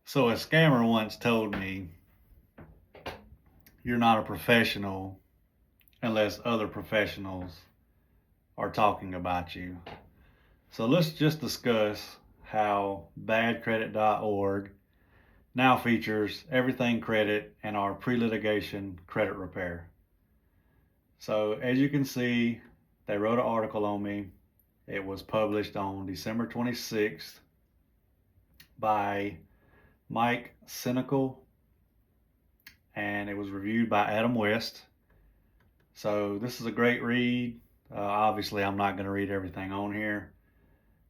So a scammer once told me, you're not a professional unless other professionals are talking about you. So let's just discuss how badcredit.org now features everything credit and our pre-litigation credit repair. So as you can see, they wrote an article on me. It was published on December 26th by 𝗏𝗏 and it was reviewed by Adam West. So this is a great read. Obviously, I'm not going to read everything on here,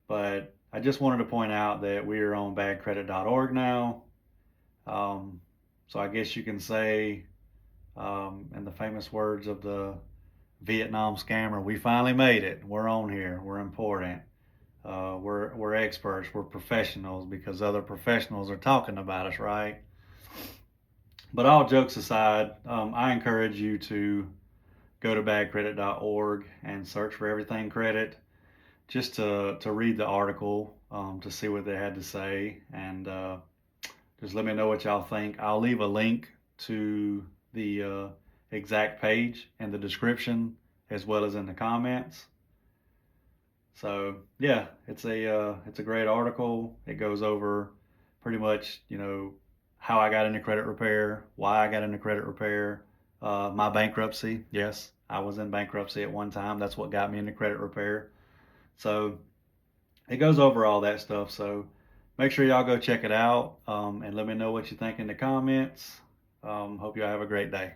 but I just wanted to point out that we are on badcredit.org now. So I guess you can say, in the famous words of the Vietnam scammer, we finally made it. We're on here. We're important. We're experts. We're professionals because other professionals are talking about us, right? But all jokes aside, I encourage you to go to badcredit.org and search for everything credit, just to read the article, to see what they had to say, and just let me know what y'all think. I'll leave a link to the exact page in the description as well as in the comments. So yeah, it's a great article. It goes over pretty much, how I got into credit repair, why I got into credit repair, my bankruptcy. Yes, I was in bankruptcy at one time. That's what got me into credit repair. So it goes over all that stuff. So make sure y'all go check it out, and let me know what you think in the comments. Hope y'all have a great day.